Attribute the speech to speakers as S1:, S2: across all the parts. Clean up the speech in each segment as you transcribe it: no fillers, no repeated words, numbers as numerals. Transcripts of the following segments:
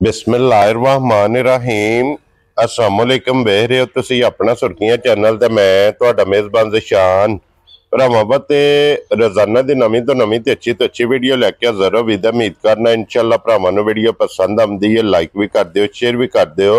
S1: बिस्मिल्लाहिर्रहमानिर्रहीम अस्सलामुअलैकुम वेख रहे हो तुसी अपना सुर्खियां चैनल ते मैं तुहाडा मेज़बान ज़शान भरावां ते रोजाना दी नवीं तो अच्छी वीडियो लैके हाज़र हो। उम्मीद करना इंशाअल्लाह भरावां नूं वीडियो पसंद आउंदी है, लाइक भी कर दिओ, शेयर भी कर दिओ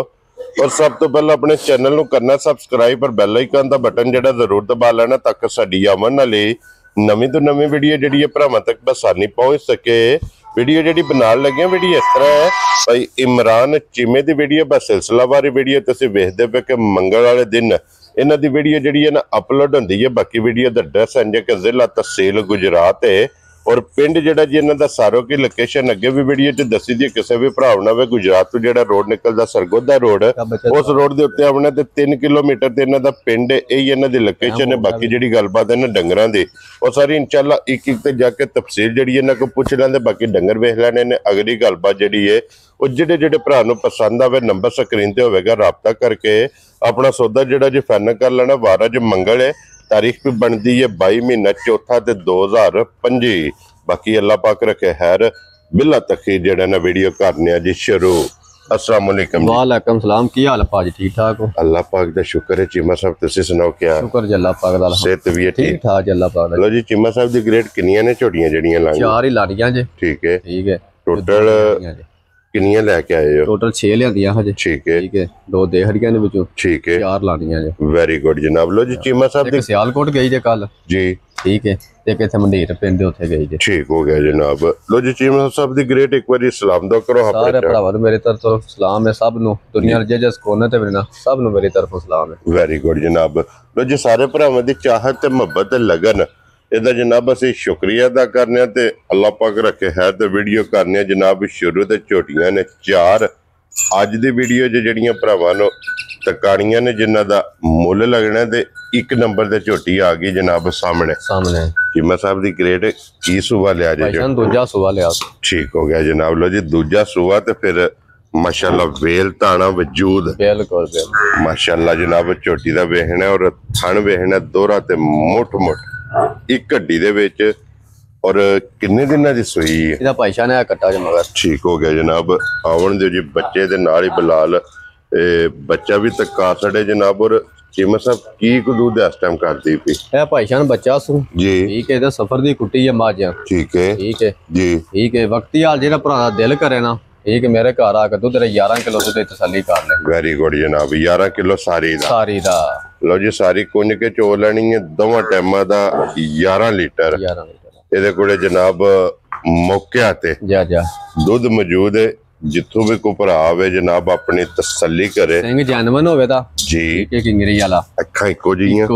S1: और सब तो पहले अपने चैनल नूं करना सबसक्राइब और बैल आइकन दा बटन जिहड़ा जरूर दबा लेना ताकि साडी आवन वाली नवीं तो नवीं वीडियो जिहड़ी है भरावां तक बसानी पहुंच सके। वीडियो जी बना लगे वीडियो इस तरह है भाई इमरान चीमे की वीडियो बस सिलसिलावार वीडियो तुसीं वेखदे पे कि मंगल वाले दिन इन्हां दी वीडियो जिहड़ी है ना अपलोड होंदी है। बाकी वीडियो दा एड्रैस है कि जिला तहसील गुजरात है और पिंड जिहड़ा जी इन्हां दा सारो की लोकेशन अगे भी वीडियो च दसी दी। किसी भी भरा ना वे गुजरात तो जिहड़ा रोड निकलदा सरगोदा रोड उस रोड के उत्ते आउणा ते 3 किलोमीटर ते इन्हां दा पिंड यही इन्हां दी लोकेशन है। बाकी जिहड़ी गलबात है ना डंगरां दी वो सारी इंशाअल्लाह एक एक ते जाके तफसील जिहड़ी इन्हां को पुछ लैंदे। बाकी डंगर वेख लैणे ने। अगली गलबात जिहड़ी है वो जिहड़े जिहड़े भरा नूं पसंद आवे नंबर स्क्रीन ते होवेगा, राबता करके अपना सौदा जिहड़ा जी फाइनल कर लेना। वार अज मंगल है, तारीख भी बनती है 22 महीना चौथा ते 2025। बाकी अल्लाह पाक रखे खैर बिला तखीर जेड़ा ना वीडियो करने जी शुरू। अस्सलाम वालेकुम।
S2: वालेकुम सलाम, की हाल है पाजी? ठीक ठाक हो?
S1: अल्लाह पाक दा शुक्र है। चीमा साहब तुसी सुनाओ क्या?
S2: शुक्र जी अल्लाह पाक दा।
S1: सेहत भी है
S2: ठीक ठाक जी अल्लाह पाक दा।
S1: लो जी चीमा साहब दी ग्रेड किनियां ने झोटियां जड़ियां लांगी?
S2: 4 ही लाड़ियां जी।
S1: ठीक है टोटल
S2: टोटल
S1: किनियां लेके आए हो?
S2: टोटल 6 लियांदियां हजे। ठीक है 2 देहड़ियां ने विचों। ठीक है 4 लाड़ियां जी।
S1: वेरी गुड जनाब। लो जी चीमा साहब दी
S2: सियालकोट गई जे कल जी। ठीक है एक इत्थे मंडीर पिंड उत्थे गई जे। ठीक
S1: हो गया जनाब। लो जी चीमा साहब दी ग्रेड एक बार सलाम दो करो
S2: सारे भरावां नूं मेरी तरफ तो सलाम है। सब नूं दुनिया जे जिस कोने ते मिलना सब नूं मेरी तरफों सलाम है।
S1: वेरी गुड जनाब। लो जी सारे भरावां दी चाहत ते मुहब्बत ते लगन इहदा जनाब असीं शुक्रिया अदा करने ते अल्लाह पाक रखे है ते वीडियो करने जनाब शुरू ते झोटियां ने 4। अज दी वीडियो जिहड़ियां भरावां नूं तकाणियां ने जिन्हां दा मुੱਲ लगना ते 1 नंबर ते झोटी आ गई जनाब सामने। चीमा साहब दी ग्रेड की सूबा लिया जे?
S2: दूजा सूबा लिया। ठीक
S1: हो गया जनाब। लो जी दूजा सूबा ते फिर माशाल्लाह वेल ताना वजूद
S2: बिल्कुल
S1: माशाल्लाह जनाब। झोटी दा वेखना और थन वेखना दोहरा ते मुठ एक हड्डी दे विच और किन्ने दिनां दी सूई है?
S2: इहदा पैसा ने कट्टा जे मगर। ठीक
S1: हो गया जनाब। आवन दे जी बच्चे दे नाल ही बिलाल बच्चा भी तका सड़े जनाब। और चीमा साहब की दूध इस टाइम करती पई?
S2: ए भाईशान बच्चा सू जी। ठीक है सफर दी कुट्टी है माजिया। ठीक है जी। ठीक है वक्ती हाल जेड़ा भरा दिल करे ना ठीक है मेरे घर आके दूध 11 किलो दूध तसल्ली कर ले।
S1: वेरी गुड जनाब। 11 किलो सारी दा। लो जी सारी कुंज के चो लेनी है दोवां टाइमां दा 11 लीटर। इहदे कोले जनाब मौके ते दूध मौजूद है। जिथों भी कोई भरा आवे जनाब अपनी तसल्ली करे।
S2: सिंह जानवन होवे दा जी के किंगरी वाला
S1: अखां इको जिहियां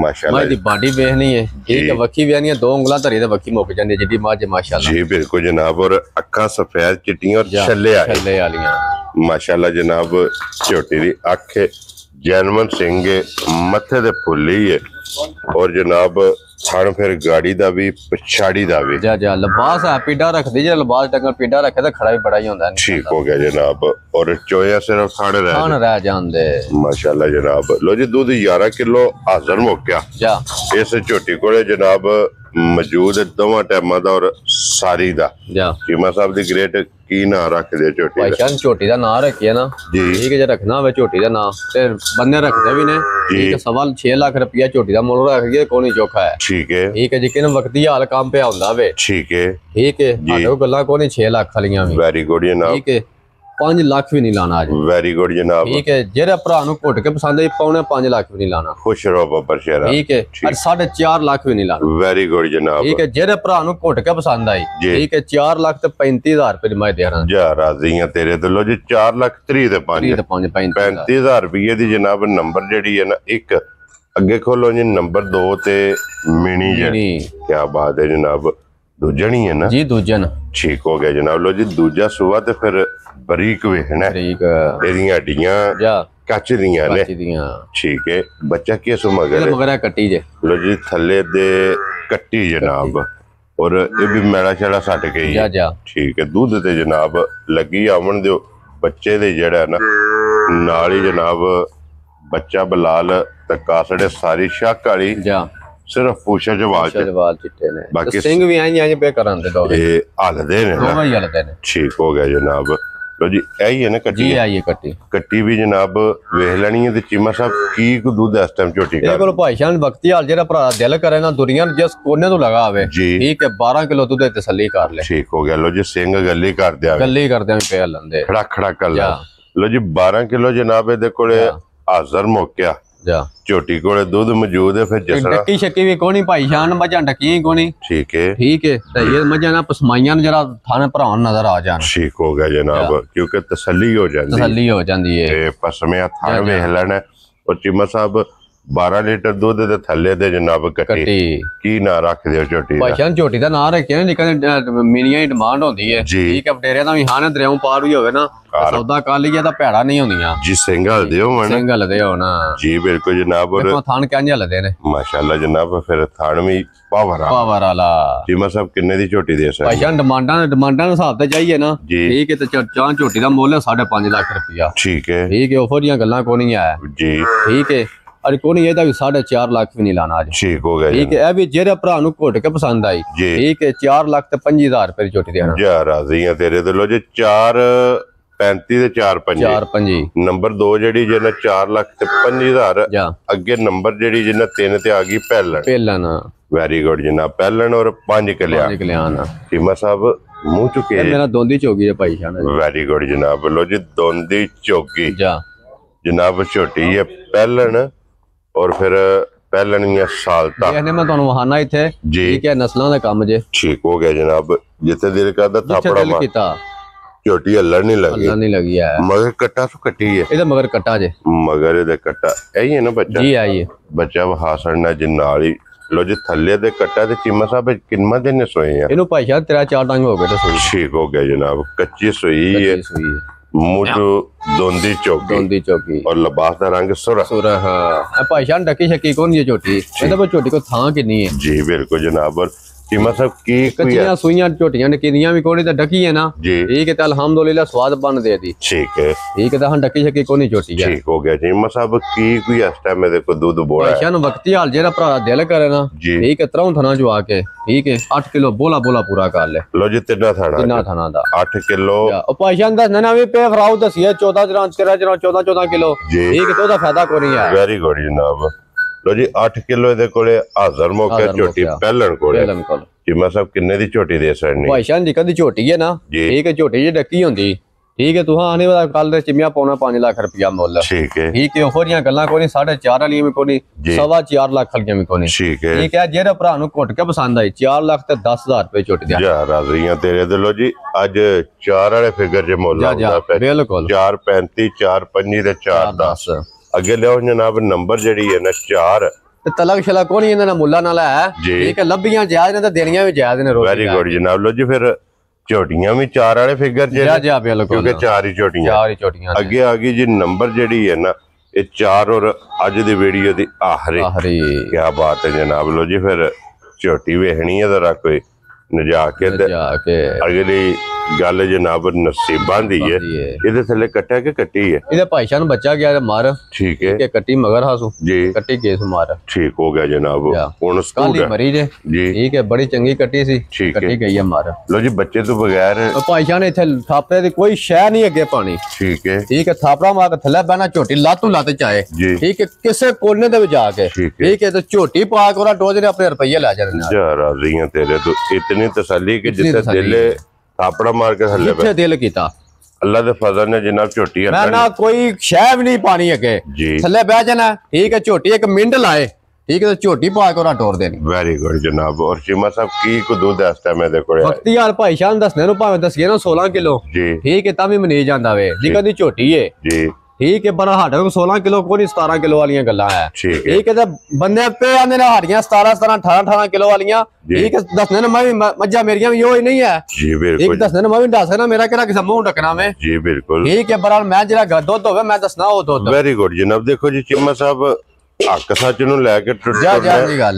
S1: माशाल्लाह।
S2: दी बॉडी वेखनी है ठीक है वक्की वेखनी है 2 उंगलां धरी ते वक्की मुक जांदी जिद्दी मज माशाल्लाह जी।
S1: बिल्कुल जनाब। और अखां सफेद चिट्टियां और छल्ले वालियां माशाल्लाह जनाब। झोटी दी अख जैनवन सिंह मथे दे फुल्ली है और जनाब थण फिर गाड़ी दा भी पछाड़ी दा भी
S2: लिबास है पीड़ा रखदी जे लिबास डंगर पीड़ा रखे तो खड़ा भी बड़ा ही होंदा है।
S1: ठीक हो गया जनाब। और चोया सिर्फ थण रह
S2: जांदे माशाल्लाह
S1: जनाब। लो जी दूध 11 किलो हाजिर मुक्या इस झोटी कोले जनाब मौजूद दोवां टाइमां दा और सारी दा। चीमा साहब दी ग्रेट की ना रख दे झोटी दा?
S2: भाईशान झोटी दा नाम रखिए ना जी। ठीक है जे रखना होवे झोटी दा नाम ते बंदे रखदे भी ने। ठीक है 6.5 लाख रुपया झोटी दा मुੱਲ रख के कोनी चोखा है। ठीक है जिक्न वक्ती हाल काम पे आउंदा वे। ठीक है हाडो गल्लां कोनी 6 लाख वालियां भी। वेरी गुड जनाब। ठीक है 5 लाख भी नहीं लाना।
S1: वेरी गुड जनाब।
S2: ठीक है जेड़ा भरा नूं घुट के पसंद है पौने 5 लाख भी नहीं लाना।
S1: खुश रहो बाबर शेरा।
S2: ठीक है और 4.5 लाख भी नहीं लाना।
S1: वेरी गुड जनाब।
S2: ठीक है जेड़े भरा नूं घुट के पसंद आई ठीक है 4 लाख ते 35,000 रुपए मैं दे रहा
S1: जा राजी हां तेरे तो। लो जी 4 लाख 30 ते 5 35,000 रुपये दी जनाब। नंबर जेड़ी है ना एक अगे खोलो जी नंबर 2 ते मिनी जनी क्या बात है जनाब। दूजनी है ना जी? दूजन। ठीक हो गया जनाब। लो जी दूजा सूबा ते फिर बरीक वेखना एदियां हड्डियां कच दियां ने। ठीक है बच्चा किस मगर
S2: कट्टी जे?
S1: लो जी थल्ले दे कट्टी जनाब। और ये भी मैला शैला सट गई। ठीक है दूध ते जनाब लगी आवन दो बच्चे दे जेड़ा ना नाल ही जनाब बच्चा बिलाल तकासड़े सारी शक वाली सिर्फ पूछा जवाल चिट्टे ने। बाकी सिंह भी आई पे करांदे दो ये हलदे ने। ठीक हो गया जनाब। ਲੋ ਜੀ ਇਹੀ ਹੈ ਨਾ ਕੱਟੀ?
S2: ਜੀ ਆਈਏ ਕੱਟੀ
S1: ਵੀ ਜਨਾਬ ਵੇਖ ਲੈਣੀ ਹੈ। ਤੇ ਚੀਮਾ ਸਾਹਿਬ ਕੀ ਕੋ ਦੁੱਧ ਇਸ ਟਾਈਮ ਝੋਟੀ
S2: ਇਹ ਕੋਲ ਭਾਈ ਸ਼ਾਨ ਵਕਤੀ ਹਾਲ ਜਿਹੜਾ ਭਰਾ ਦਿਲ ਕਰੇ ਨਾ ਦੁਨੀਆ ਨੂੰ ਜਿਸ ਕੋਨੇ ਤੋਂ ਲਗਾ ਆਵੇ ਠੀਕ ਹੈ 12 ਕਿਲੋ ਦੁੱਧ ਤਸੱਲੀ ਕਰ ਲੈ।
S1: ਠੀਕ ਹੋ ਗਿਆ। ਲੋ ਜੀ ਸਿੰਘ ਗੱਲੀ ਕਰ ਦਿਆ,
S2: ਗੱਲੀ ਕਰਦਿਆਂ ਵੀ ਪਿਆ ਲੰਦੇ
S1: ਖੜਾ ਖੜਾ ਕਰ ਲਾ। ਲੋ ਜੀ 12 ਕਿਲੋ ਜਨਾਬ ਇਹਦੇ ਕੋਲੇ ਹਾਜ਼ਰ ਮੌਕਿਆ
S2: ਜਾ
S1: ਝੋਟੀ ਕੋਲੇ ਦੁੱਧ ਮੌਜੂਦ ਹੈ। ਫਿਰ ਜਸਰਾ
S2: ਡੱਕੀ ਸ਼ੱਕੀ ਵੀ ਕੋਣੀ ਭਾਈ ਸ਼ਾਨ ਮੱਝਾਂ ਡੱਕੀਆਂ ਕੋਣੀ।
S1: ਠੀਕ ਹੈ
S2: ਤੇ ਇਹ ਮੱਝਾਂ ਨਾ ਪਸਮਾਈਆਂ ਨੂੰ ਜਰਾ ਥਾਣੇ ਭਰਾਉਣ ਨਜ਼ਰ ਆ ਜਾਣ।
S1: ਠੀਕ ਹੋ ਗਿਆ ਜਨਾਬ ਕਿਉਂਕਿ ਤਸੱਲੀ ਹੋ ਜਾਂਦੀ ਹੈ ਤੇ ਪਸਮਿਆ ਥਾਂ ਵੇਖ ਲੈਣਾ। ਔਰ ਚੀਮਾ ਸਾਹਿਬ 12 ਲੀਟਰ ਦੁੱਧ ਦੇ ਥੱਲੇ ਦੇ ਜਨਾਬ ਕੱਟੀ ਕੀ ਨਾਂ ਰੱਖਦੇ ਹੋ ਝੋਟੀ ਦਾ?
S2: ਭਾਈ ਸ਼ਾਨ ਝੋਟੀ ਦਾ ਨਾਂ ਰੱਖਿਆ ਜਿੱਦਾਂ ਮੀਨੀਆਂ ਦੀ ਡਿਮਾਂਡ ਹੁੰਦੀ ਹੈ ਠੀਕ ਹੈ। ਵਟੇਰਿਆਂ ਦਾ ਵੀ ਹਾਂ ਦਰਿਆਓਂ ਪਾਰ ਵੀ ਹੋਵੇ ਨਾ ਸੌਦਾ ਕਰ ਲਈਏ ਤਾਂ ਭੈੜਾ ਨਹੀਂ ਹੁੰਦੀਆਂ ਜੀ। ਸਿੰਘ ਹਲਦੇ ਹੋਣ
S1: ਜੀ ਬਿਲਕੁਲ ਜਨਾਬ।
S2: ਔਰ ਥਾਣ ਕਿੰਜ ਹਲਦੇ ਨੇ
S1: ਮਾਸ਼ਾਅੱਲਾ ਜਨਾਬ। ਫਿਰ ਥਾਣ ਵੀ ਪਾਵਰ
S2: ਵਾਲਾ।
S1: ਚੀਮਾ ਸਾਹਿਬ ਕਿੰਨੇ ਦੀ ਝੋਟੀ ਦੇ ਸਕਦੇ?
S2: ਭਾਈ ਸ਼ਾਨ ਡਿਮਾਂਡਾਂ ਦੇ ਹਿਸਾਬ ਤੇ ਚਾਹੀਏ ਨਾ ਠੀਕ ਹੈ। ਤੇ ਚਾਹ ਝੋਟੀ ਦਾ ਮੁੱਲ 5.5 ਲੱਖ ਰੁਪਇਆ।
S1: ਠੀਕ ਹੈ
S2: ਉਹੋ ਜੀਆਂ ਗੱਲਾਂ ਕੋਈ ਨਹੀਂ ਆਇਆ ਜੀ ਠੀਕ ਹੈ। ਅਰੇ ਕੋਈ ਨਹੀਂ ਇਹਦਾ ਵੀ 4.5 ਲੱਖ ਵੀ ਨਹੀਂ ਲਾਣਾ ਅੱਜ।
S1: ਠੀਕ ਹੋ ਗਿਆ
S2: ਠੀਕ ਹੈ। ਇਹ ਵੀ ਜਿਹੜੇ ਭਰਾ ਨੂੰ ਘੁੱਟ ਕੇ ਪਸੰਦ ਆਈ ਠੀਕ ਹੈ 4 ਲੱਖ ਤੇ 25,000 ਰੁਪਏ ਦੀ ਝੋਟੀ ਦੇਣਾ।
S1: ਜਾ ਰਾਜ਼ੀ ਆ ਤੇਰੇ ਤੇ। ਲੋ ਜੀ 4.35 ਤੇ 4.5 ਨੰਬਰ 2 ਜਿਹੜੀ ਜਿਹਨਾਂ 4 ਲੱਖ ਤੇ 25,000 ਅੱਗੇ ਨੰਬਰ ਜਿਹੜੀ ਜਿਹਨਾਂ 3 ਤੇ ਆ ਗਈ ਪਹਿਲਣ। ਵੈਰੀ ਗੁੱਡ ਜਨਾਬ। ਪਹਿਲਣ ਔਰ 5 ਕਲਿਆਣ। ਚੀਮਾ ਸਾਹਿਬ ਮੂੰਹ ਚੁੱਕੇ
S2: ਮੇਰਾ ਦੋਂਦੀ ਚੋਗੀ ਹੈ ਭਾਈ ਸ਼ਾਨ।
S1: ਵੈਰੀ ਗੁੱਡ ਜਨਾਬ। ਲੋ ਜੀ ਦੋਂਦੀ ਚੋਗੀ ਜਨਾਬ ਝੋਟੀ ਹੈ ਪਹਿਲਣ ਔਰ ਫਿਰ ਪਹਿਲਣੀਆਂ ਸਾਲਤਾ।
S2: ਇਹਨੇ ਮੈਂ ਤੁਹਾਨੂੰ ਵਹਾਨਾ ਇੱਥੇ ਠੀਕ ਹੈ ਨਸਲਾਂ ਦਾ ਕੰਮ ਜੇ।
S1: ਠੀਕ ਹੋ ਗਿਆ ਜਨਾਬ। ਜਿੱਥੇ ਦਿਲ ਕਰਦਾ ਥਾਪੜਾ ਮਾਰ
S2: ਕੀਤਾ
S1: ਝੋਟੀ ਹੱਲਣ ਨਹੀਂ ਲੱਗੀ
S2: ਹੈ।
S1: ਮਗਰ ਕੱਟਾ ਤੋਂ ਕੱਟੀ ਹੈ
S2: ਇਹਦਾ ਮਗਰ ਕੱਟਾ ਜੇ।
S1: ਮਗਰ ਇਹਦੇ ਕੱਟਾ ਇਹੀ ਹੈ ਨਾ ਬੱਚਾ?
S2: ਜੀ ਆਈਏ
S1: ਬੱਚਾ ਵਹਾਸਣਾ ਜਿੰਨਾਲ ਹੀ। ਲੋ ਜੀ ਥੱਲੇ ਦੇ ਕੱਟਾ ਤੇ ਚੀਮਾ ਸਾਹਿਬ ਕਿੰਨਾ ਦਿਨ ਸੋਏ ਆ
S2: ਇਹਨੂੰ ਭਾਈ ਸਾਹਿਬ 3-4 ਡੰਗ ਹੋ ਗਏ ਤੇ ਸੋਈ।
S1: ਠੀਕ ਹੋ ਗਿਆ ਜਨਾਬ। ਕੱਚੀ ਸੋਈ ਹੈ ਮੁੱਢ ਦੋਂਦੀ ਚੌਕੀ और लिबास का रंग सुरख।
S2: भाई जान डकी शकी कौन ये झोटी मतलब झोटी को थां कितनी है?
S1: जी बिल्कुल जनाब। और चीमा साहब की
S2: कच्चियां सुइयां झोटियां ने किदियां भी कोनी ते डकी है ना ठीक है। ते अल्हम्दुलिल्लाह स्वाद बन दे दी।
S1: ठीक है
S2: तो हम डकी शकी कोनी झोटी है।
S1: ठीक हो गया चीमा साहब की कोई इस टाइम मेरे को दूध बोला है
S2: भाई वक्ती हाल जेड़ा भरा दिल करे ना ठीक है तरह थना जो आके ठीक है 8 किलो बोला पूरा कर ले।
S1: लो जी तिन्ना थाना दा 8 किलो।
S2: ओ भाईजान दस ना भी पे फराउ दसिए 14 किलो ठीक है। तो दा फायदा कोनी है।
S1: वेरी गुड जनाब। लो जी 8 किलो ਇਹਦੇ ਕੋਲੇ ਹਾਜ਼ਰ ਮੌਕੇ ਝੋਟੀ ਪਹਿਲਣ ਕੋਲੇ। ਚੀਮਾ ਸਾਹਿਬ ਕਿੰਨੇ ਦੀ ਝੋਟੀ ਦੇ ਸਕਣੀ?
S2: ਭਾਈ ਸ਼ਾਨ ਜੀ ਕਦੀ ਝੋਟੀ ਹੈ ਨਾ ਠੀਕ ਹੈ। ਝੋਟੀ ਜੀ ਡੱਕੀ ਹੁੰਦੀ ਠੀਕ ਹੈ। ਤੁਹਾਂ ਆਨੇ ਵਾਲਾ ਕੱਲ ਦੇ ਚਿਮਿਆ ਪਾਉਣਾ 5 ਲੱਖ ਰੁਪਇਆ ਮੁੱਲ। ਠੀਕ ਹੈ ਉਹੋ ਜੀਆਂ ਗੱਲਾਂ ਕੋਈ ਨਹੀਂ 4.5 ਵਾਲੀਆਂ ਵੀ ਕੋਈ ਨਹੀਂ 4.25 ਲੱਖ ਵਾਲੀਆਂ ਵੀ ਕੋਈ ਨਹੀਂ। ਠੀਕ ਹੈ ਜਿਹੜੇ ਭਰਾ ਨੂੰ ਘੁੱਟ ਕੇ ਪਸੰਦ ਆਈ 4 ਲੱਖ ਤੇ 10,000 ਰੁਪਏ ਝੋਟੀ ਦੇ।
S1: ਜਾ ਰਾਜ਼ੀਆਂ ਤੇਰੇ ਦੇ। ਲੋ ਜੀ ਅੱਜ 4 ਵਾਲੇ ਫਿਗਰ ਜੇ ਮੁੱਲ ਆਉਂਦਾ ਪਿਆ
S2: ਬਿਲਕੁਲ
S1: 4.35 4.25 ਤੇ 4.10 ਅੱਗੇ ਲਿਆਓ ਜਨਾਬ। ਨੰਬਰ ਜਿਹੜੀ ਹੈ ਨਾ 4
S2: ਤੇ ਤਲਕ ਸ਼ਲਾ ਕੋਣੀ ਇਹਨਾਂ ਦਾ ਮੁੱਲਾ ਨਾਲ ਹੈ ਠੀਕ ਹੈ। ਲੱਭੀਆਂ ਜਾਇਜ਼ ਨੇ ਤੇ ਦੇਣੀਆਂ ਵੀ ਜਾਇਜ਼ ਨੇ।
S1: ਵੈਰੀ ਗੁੱਡ ਜਨਾਬ। ਲੋ ਜੀ ਫਿਰ ਝੋਟੀਆਂ ਵੀ 4 ਵਾਲੇ ਫਿਗਰ ਜੇ ਕਿਉਂਕਿ 4 ਹੀ ਝੋਟੀਆਂ ਅੱਗੇ ਆ ਗਈ ਜੀ। ਨੰਬਰ ਜਿਹੜੀ ਹੈ ਨਾ ਇਹ 4 ਔਰ ਅੱਜ ਦੀ ਵੀਡੀਓ ਦੀ ਆਖਰੀ ਕੀ ਬਾਤ ਹੈ ਜਨਾਬ। ਲੋ ਜੀ ਫਿਰ ਝੋਟੀ ਵੇਖਣੀ ਹੈ ਜ਼ਰਾ ਕੋਈ ਨਜਾ ਕੇ ਅਗਲੀ ਗੱਲ ਜਨਾਬ ਨਸੀਬਾਂ ਦੀ ਹੈ। ਇਹਦੇ ਥੱਲੇ ਕੱਟਿਆ ਕਿ ਕੱਟੀ ਹੈ? ਇਹਦੇ
S2: ਭਾਈ ਸ਼ਾਨ ਬੱਚਾ ਗਿਆ ਮਾਰ ਠੀਕ ਹੈ। ਕੱਟੀ ਮਗਰ ਹਾਸੂ ਜੀ ਕੱਟੀ ਕੇਸ ਮਾਰ।
S1: ਠੀਕ ਹੋ ਗਿਆ ਜਨਾਬ। ਹੁਣ ਸਕੂਲ
S2: ਮਰੀ ਜੇ ਠੀਕ ਹੈ। ਬੜੀ ਚੰਗੀ ਕੱਟੀ ਸੀ ਕੱਟੀ ਗਈ ਹੈ ਮਾਰ।
S1: ਲੋ ਜੀ ਬੱਚੇ ਤੋਂ ਬਗੈਰ
S2: ਭਾਈ ਸ਼ਾਨ ਇੱਥੇ ਥਾਪੜੇ ਦੀ ਕੋਈ ਸ਼ੈ ਨਹੀਂ ਅੱਗੇ ਪਾਣੀ ਠੀਕ ਹੈ। ਥਾਪੜਾ ਮਾਰ ਕੇ ਥੱਲੇ ਬਹਿਣਾ ਝੋਟੀ ਲੱਤ ਚਾਹੇ ਠੀਕ ਹੈ ਕਿਸੇ ਕੋਨੇ ਦੇ ਵਿੱਚ ਜਾ ਕੇ ਠੀਕ ਹੈ। ਤੇ ਝੋਟੀ ਪਾ ਕੇ ਉਹਦਾ ਟੋਜ ਨੇ ਆਪਣੇ ਰੁਪਈਏ ਲੈ ਜਾਣੇ।
S1: ਜਾ ਰਾਜ਼ੀਆਂ ਤੇਰੇ ਤੋਂ ਇਤਨੀ ਤਸੱਲੀ ਕਿ ਜਿੱਥੇ ਦਿਲ ਥਾਪੜਾ ਮਾਰ ਕੇ ਥੱਲੇ
S2: ਜਿੱਥੇ ਦਿਲ ਕੀਤਾ
S1: ਅੱਲਾਹ ਦੇ ਫਜ਼ਲ ਨੇ ਜਨਾਬ ਝੋਟੀ
S2: ਮੈਂ ਨਾ ਕੋਈ ਸ਼ੈ ਵੀ ਨਹੀਂ ਪਾਣੀ ਅੱਗੇ ਥੱਲੇ ਬਹਿ ਜਾਣਾ ਠੀਕ ਹੈ। ਝੋਟੀ 1 ਮਿੰਟ ਲਾਏ ਠੀਕ ਹੈ। ਝੋਟੀ ਪਾ ਕੇ ਉਹਦਾ ਟੋਰ ਦੇਣੀ।
S1: ਵੈਰੀ ਗੁੱਡ ਜਨਾਬ। ਔਰ ਚੀਮਾ ਸਾਹਿਬ ਕੀ ਕੋ ਦੁੱਧ ਇਸ ਟਾਈਮ ਇਹਦੇ ਕੋਲ?
S2: ਵਕਤੀ ਯਾਰ ਭਾਈ ਸ਼ਾਨ ਦੱਸਣੇ ਨੂੰ ਭਾਵੇਂ ਦੱਸੀਏ ਨਾ 16 ਕਿਲੋ ਠੀਕ ਹੈ ਤਾਂ ਵੀ ਮਨੀ ਜਾਂਦਾ ਵੇ ਜਿੱਕਾਂ ਦੀ ਝੋਟੀ ਹੈ ਜੀ ਠੀਕ ਹੈ। ਪਰ ਸਾਡੇ ਕੋਲ 16 ਕਿਲੋ ਕੋਈ 17 ਕਿਲੋ ਵਾਲੀਆਂ ਗੱਲਾਂ ਹੈ ਠੀਕ ਹੈ। ਤੇ ਬੰਦੇ ਪੇ ਆਂਦੇ ਨੇ ਸਾਡੀਆਂ 17 18 ਕਿਲੋ ਵਾਲੀਆਂ ਠੀਕ ਹੈ। ਦੱਸਣੇ ਨੇ ਮੈਂ ਵੀ ਮੱਝਾਂ ਮੇਰੀਆਂ ਵੀ ਉਹ ਹੀ ਨਹੀਂ ਹੈ ਜੀ ਬਿਲਕੁਲ। ਦੱਸਣੇ ਨੇ ਮੈਂ ਵੀ ਦੱਸ ਸਕਦਾ ਮੇਰਾ ਕਿਹੜਾ ਕਿਸੇ ਮੂੰਹ ਢੱਕਣਾ ਮੈਂ ਜੀ ਬਿਲਕੁਲ ਠੀਕ ਹੈ। ਪਰ ਮੈਂ ਜਿਹੜਾ ਦੁੱਧ ਹੋਵੇ ਮੈਂ ਦੱਸਣਾ ਉਹ ਦੁੱਧ। ਵੈਰੀ ਗੁੱਡ ਜਨਾਬ। ਦੇਖੋ ਜੀ ਚੀਮਾ ਸਾਹਿਬ ਹੱਕ ਸੱਚ ਨੂੰ ਲੈ ਕੇ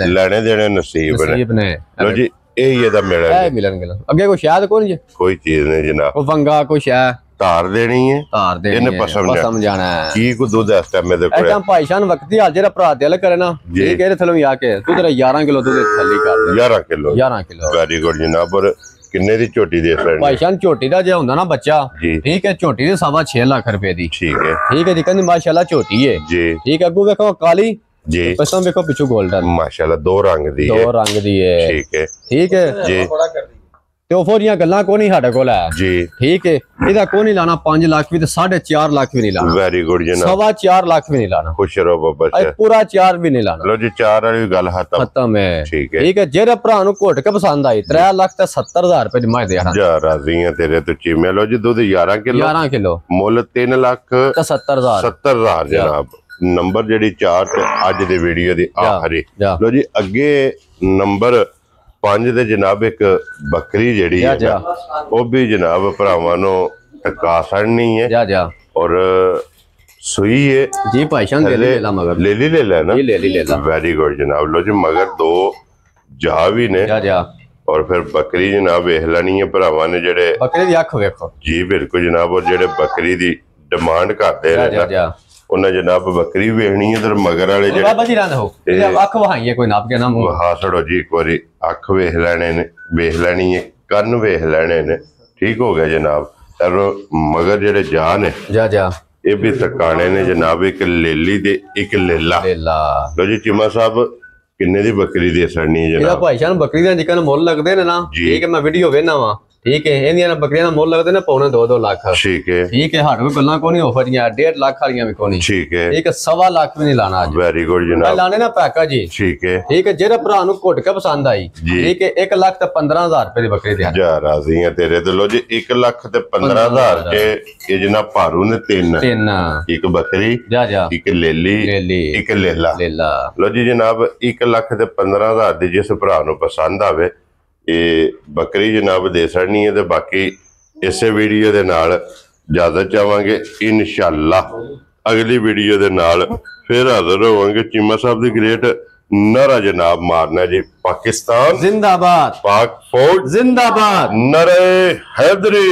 S2: ਲੈਣੇ ਦੇਣੇ ਨਸੀਬ ਨੇ। ਲੋ ਜੀ ਇਹ ਇਹਦਾ ਮਿਲਣ ਅੱਗੇ ਕੋਈ ਸ਼ਾਇਦ ਕੋਈ ਚੀਜ਼ ਨਹੀਂ ਜਨਾਬ। ਉਹ ਵੰਗਾ ਕੁਛ ਹੈ ਧਾਰ ਦੇਣੀ ਹੈ ਇਹਨੇ ਪਸਮ ਜਾਣਾ ਹੈ। ਕੀ ਕੋ ਦੁੱਧ ਇਸ ਟਾਈਮ ਇਹਦੇ ਕੋਲ? ਇਹ ਭਾਈ ਸ਼ਾਨ ਵਕਤੀ ਹਾਲ ਜਿਹੜਾ ਭਰਾ ਦਿਲ ਕਰੇ ਨਾ ਇਹ ਕਿਹੜੇ ਥਲੋਂ ਆ ਕੇ ਤੂੰ ਤੇਰਾ 11 ਕਿਲੋ ਦੁੱਧ ਥੱਲੀ ਕਰ ਦੇ। 11 ਕਿਲੋ ਵੈਰੀ ਗੁੱਡ ਜਨਾਬ। ਔਰ
S1: ਕਿੰਨੇ ਦੀ ਝੋਟੀ ਦੇ ਸਕਣੀ
S2: ਭਾਈ ਜਾਨ ਝੋਟੀ ਦਾ ਜੇ ਹੁੰਦਾ ਨਾ ਬੱਚਾ ਠੀਕ ਹੈ ਝੋਟੀ ਦੇ 6.5 ਲੱਖ ਰੁਪਏ ਦੀ ਠੀਕ ਹੈ ਜੀ ਕਹਿੰਦੀ ਮਾਸ਼ਾਅੱਲਾ ਝੋਟੀ ਹੈ ਜੀ ਠੀਕ ਹੈ। ਅੱਗੂ ਵੇਖੋ ਕਾਲੀ ਜੀ ਪਸੋਂ ਵੇਖੋ ਪਿੱਛੋਂ 골ਡਨ
S1: ਮਾਸ਼ਾਅੱਲਾ ਦੋ ਰੰਗ ਦੀ ਹੈ
S2: ਠੀਕ ਹੈ ਜੀ। ਤੇ ਉਹ ਫੋਰੀਆਂ ਗੱਲਾਂ ਕੋਈ ਨਹੀਂ ਸਾਡੇ ਕੋਲ ਹੈ ਜੀ ਠੀਕ ਹੈ। ਇਹਦਾ ਕੋਈ ਨਹੀਂ ਲਾਣਾ 5 ਲੱਖ ਵੀ ਤੇ 4.5 ਲੱਖ ਵੀ ਨਹੀਂ ਲਾਣਾ।
S1: ਵੈਰੀ ਗੁੱਡ ਜਨਾਬ
S2: 4.5 ਲੱਖ ਵੀ ਨਹੀਂ ਲਾਣਾ।
S1: ਖੁਸ਼ ਰਹੋ ਬਾਬਾ ਜੀ
S2: ਪੂਰਾ 4 ਵੀ ਨਹੀਂ ਲਾਣਾ।
S1: ਲੋ ਜੀ 4 ਵਾਲੀ ਗੱਲ ਖਤਮ ਹੈ ਠੀਕ ਹੈ। ਜਿਹੜੇ ਭਰਾ ਨੂੰ ਘੁੱਟ ਕੇ ਪਸੰਦ ਆਈ 3 ਲੱਖ ਤੇ 70,000 ਰੁਪਏ ਦੀ ਮੈਂ ਦੇਣਾ ਜਾ ਰਾਜ਼ੀ ਆ ਤੇਰੇ ਤੋਂ ਚੀਮੇ। ਲੋ ਜੀ ਦੁੱਧ 11 ਕਿਲੋ ਮੁੱਲ 3 ਲੱਖ ਤੇ 70,000 ਜਨਾਬ। ਨੰਬਰ ਜਿਹੜੀ 4 ਤੇ ਅੱਜ ਦੇ ਵੀਡੀਓ ਦੀ ਆਖਰੀ। ਲੋ ਜੀ ਅੱਗੇ ਨੰਬਰ 5 ਦੇ ਜਨਾਬ ਇੱਕ ਬੱਕਰੀ ਜਿਹੜੀ ਹੈ ਉਹ ਵੀ ਜਨਾਬ ਭਰਾਵਾਂ ਨੂੰ ਟਕਾ ਸੜਨੀ ਹੈ ਔਰ ਸੂਈ ਹੈ ਜੀ ਭਾਈ ਜਾਨ। ਲੈ ਲੈ ਮਗਰ ਲੈ ਲੈ ਨਾ ਵੈਰੀ ਗੁੱਡ ਜਨਾਬ। ਲੋ ਜੀ ਮਗਰ ਦੋ ਜਾ ਵੀ ਨੇ ਔਰ ਫਿਰ ਬੱਕਰੀ ਜਨਾਬ ਵੇਖ ਲੈਣੀ ਹੈ ਭਰਾਵਾਂ ਨੇ ਜਿਹੜੇ
S2: ਬੱਕਰੀ ਦੀ ਅੱਖ ਵੇਖੋ ਜੀ।
S1: ਬਿਲਕੁਲ ਜਨਾਬ। ਔਰ ਜਿਹੜੇ ਬੱਕਰੀ ਦੀ ਡਿਮਾਂਡ ਕਰਦੇ ਨੇ ਉਹਨਾਂ ਜਨਾਬ ਬੱਕਰੀ ਵੇਖਣੀ ਹੈ ਤੇ ਮਗਰ ਵਾਲੇ ਜਿਹੜੇ
S2: ਬਾਬਾ ਜੀ ਰਹਿੰਦੇ ਹੋ ਅੱਖ ਵਹਾਈਏ ਕੋਈ ਨਾਪ ਕੇ ਨਾ ਮੂੰਹ
S1: ਹਾਂ ਛੜੋ ਜੀ। ਇੱਕ ਵਾਰੀ ਅੱਖ ਵੇਖ ਲੈਣੀ ਹੈ ਕੰਨ ਵੇਖ ਲੈਣੇ ਨੇ ਠੀਕ ਹੋ ਗਿਆ ਜਨਾਬ। ਮਗਰ ਜਿਹੜੇ ਜਾ ਨੇ ਇਹ ਵੀ ਤਕਾਣੇ ਨੇ ਜਨਾਬ। ਇੱਕ ਲੇਲੀ ਤੇ ਇੱਕ ਲੇਲਾ। ਲੋ ਜੀ ਚੀਮਾ ਸਾਹਿਬ ਕਿੰਨੇ ਦੀ ਬੱਕਰੀ ਦੇ ਸੜਨੀ ਹੈ
S2: ਜਨਾਬ? ਭਾਈ ਜਾਨ ਬੱਕਰੀ ਦਾ ਜਿਕਨ ਮੁੱਲ ਲੱਗਦੇ ਨੇ ਨਾ ਠੀਕ ਹੈ। ਮੈਂ ਵੀਡੀਓ ਵੇਖਣਾ ਵਾ ਠੀਕ ਹੈ। ਇਹਦੀਆਂ ਬੱਕਰੀਆਂ ਦਾ ਮੁੱਲ ਲੱਗਦੇ ਨੇ ਪੌਣੇ 2 ਲੱਖ ਠੀਕ ਹੈ। ਸਾਡੇ ਕੋਲ ਗੱਲਾਂ ਕੋਈ ਨਹੀਂ ਆਫਰੀਆਂ 1.5 ਲੱਖ ਵਾਲੀਆਂ ਵੀ ਕੋਈ ਨਹੀਂ ਠੀਕ ਹੈ। 1.25 ਲੱਖ ਵੀ ਨਹੀਂ ਲਾਣਾ ਅੱਜ। ਵੈਰੀ ਗੁੱਡ ਜਨਾਬ। ਲਾਣੇ ਨਾ ਪੈਕਾ ਜੀ ਠੀਕ ਹੈ। ਜਿਹੜੇ ਭਰਾ ਨੂੰ ਘੁੱਟ ਕੇ ਪਸੰਦ ਆਈ ਠੀਕ ਹੈ 1 ਲੱਖ ਤੇ 15,000 ਰੁਪਏ ਦੀ ਬੱਕਰੀ ਦੇ ਜਾ ਰਾਜ਼ੀ ਆ ਤੇਰੇ ਤੇ। ਲੋ ਜੀ 1 ਲੱਖ ਤੇ 15,000 ਚ ਇਹ ਜਨਾਬ ਭਾਰੂ ਨੇ ਤਿੰਨ ਇੱਕ ਬੱਕਰੀ ਇੱਕ ਲੇਲੀ ਇੱਕ ਲੇਲਾ। ਲੋ ਜੀ ਜਨਾਬ 1 ਲੱਖ ਤੇ 15,000 ਦੀ ਜਿਸ ਭਰਾ ਨੂੰ ਪਸੰਦ ਆਵੇ ਇਹ ਬੱਕਰੀ ਜਨਾਬ ਦੇ ਸੜਨੀ ਹੈ। ਤੇ ਬਾਕੀ ਇਸੇ ਵੀਡੀਓ ਦੇ ਨਾਲ ਇਜਾਜ਼ਤ ਚਾਹਾਂਗੇ। ਇਨਸ਼ਾਅੱਲਾ ਅਗਲੀ ਵੀਡੀਓ ਦੇ ਨਾਲ ਫਿਰ ਹਾਜ਼ਰ ਹੋਵਾਂਗੇ। ਚੀਮਾ ਸਾਹਿਬ ਦੀ ਗ੍ਰੇਟ ਨਾਰਾ ਜਨਾਬ ਮਾਰਨਾ ਜੀ। ਪਾਕਿਸਤਾਨ ਜ਼ਿੰਦਾਬਾਦ, ਪਾਕ ਫੌਜ ਜ਼ਿੰਦਾਬਾਦ, ਨਾਰੇ ਹੈਦਰੀ।